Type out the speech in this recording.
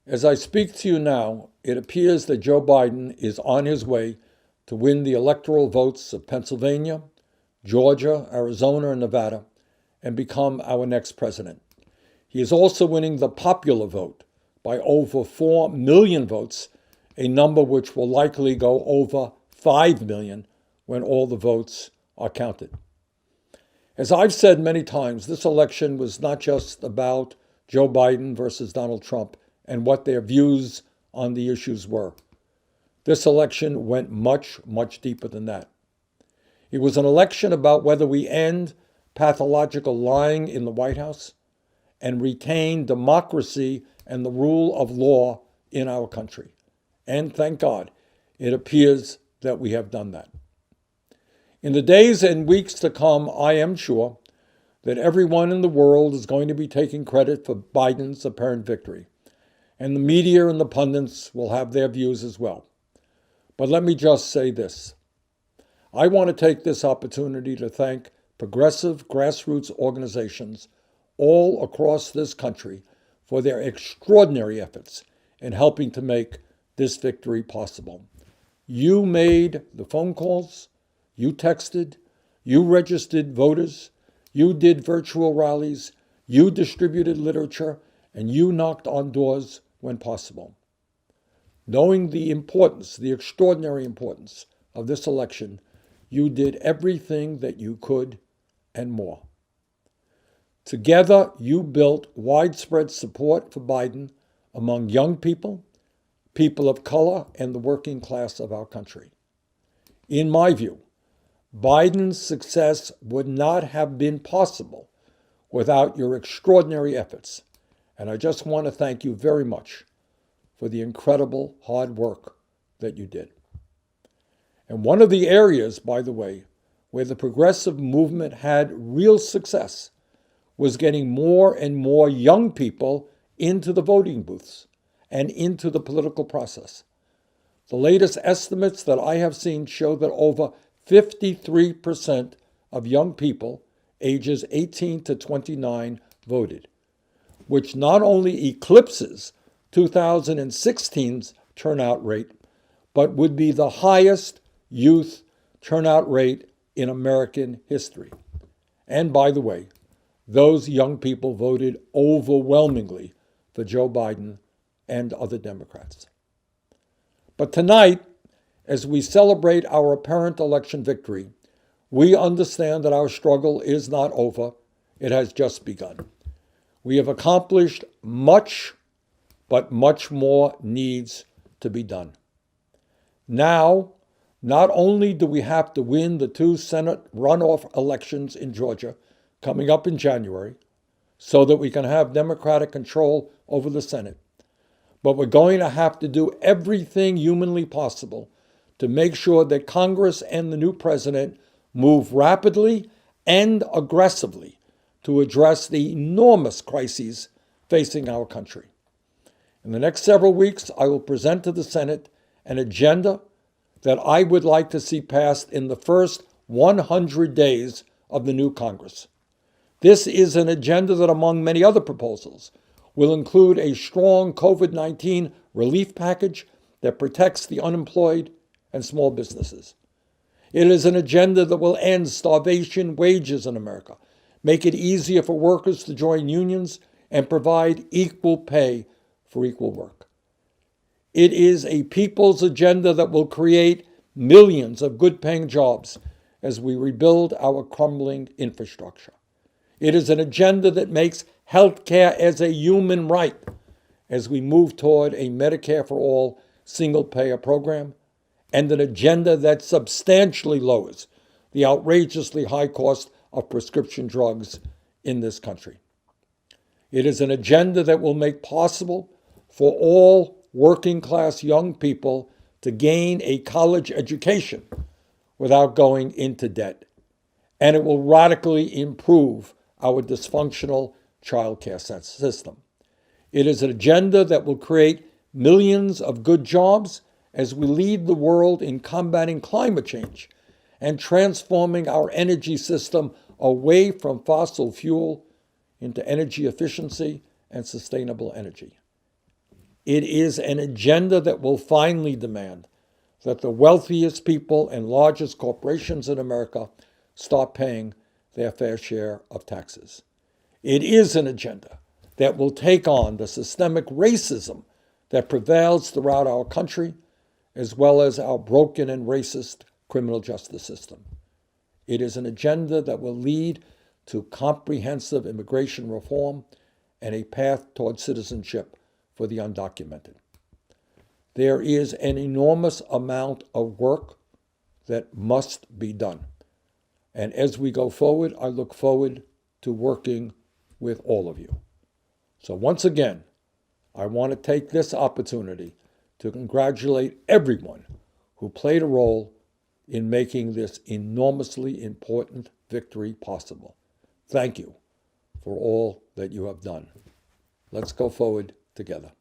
As I speak to you now, it appears that Joe Biden is on his way to win the electoral votes of Pennsylvania, Georgia, Arizona, and Nevada, and become our next president. He is also winning the popular vote by over 4 million votes, a number which will likely go over 5 million when all the votes are counted. As I've said many times, this election was not just about Joe Biden versus Donald Trump and what their views on the issues were. This election went much, much deeper than that. It was an election about whether we end pathological lying in the White House and retain democracy and the rule of law in our country. And thank God, it appears that we have done that. In the days and weeks to come, I am sure that everyone in the world is going to be taking credit for Biden's apparent victory. And the media and the pundits will have their views as well. But let me just say this. I want to take this opportunity to thank progressive grassroots organizations all across this country for their extraordinary efforts in helping to make this victory possible. You made the phone calls, you texted, you registered voters, you did virtual rallies, you distributed literature, and you knocked on doors when possible. Knowing the importance, the extraordinary importance of this election, you did everything that you could and more. Together, you built widespread support for Biden among young people, people of color, and the working class of our country. In my view, Biden's success would not have been possible without your extraordinary efforts. And I just want to thank you very much for the incredible hard work that you did. And one of the areas, by the way, where the progressive movement had real success was getting more and more young people into the voting booths and into the political process. The latest estimates that I have seen show that over 53% of young people ages 18 to 29 voted, which not only eclipses 2016's turnout rate, but would be the highest youth turnout rate in American history. And by the way, those young people voted overwhelmingly for Joe Biden and other Democrats. But tonight, as we celebrate our apparent election victory, we understand that our struggle is not over. It has just begun. We have accomplished much, but much more needs to be done. Now, not only do we have to win the 2 Senate runoff elections in Georgia coming up in January so that we can have Democratic control over the Senate, but we're going to have to do everything humanly possible to make sure that Congress and the new president move rapidly and aggressively to address the enormous crises facing our country. In the next several weeks, I will present to the Senate an agenda that I would like to see passed in the first 100 days of the new Congress. This is an agenda that, among many other proposals, will include a strong COVID-19 relief package that protects the unemployed and small businesses. It is an agenda that will end starvation wages in America, make it easier for workers to join unions, and provide equal pay for equal work. It is a people's agenda that will create millions of good-paying jobs as we rebuild our crumbling infrastructure. It is an agenda that makes health care as a human right as we move toward a Medicare for all single-payer program, and an agenda that substantially lowers the outrageously high cost of prescription drugs in this country. It is an agenda that will make possible for all working-class young people to gain a college education without going into debt. And it will radically improve our dysfunctional childcare system. It is an agenda that will create millions of good jobs as we lead the world in combating climate change and transforming our energy system away from fossil fuel into energy efficiency and sustainable energy. It is an agenda that will finally demand that the wealthiest people and largest corporations in America start paying their fair share of taxes. It is an agenda that will take on the systemic racism that prevails throughout our country, as well as our broken and racist criminal justice system. It is an agenda that will lead to comprehensive immigration reform and a path toward citizenship for the undocumented. There is an enormous amount of work that must be done. And as we go forward, I look forward to working with all of you. So once again, I want to take this opportunity to congratulate everyone who played a role in making this enormously important victory possible. Thank you for all that you have done. Let's go forward together.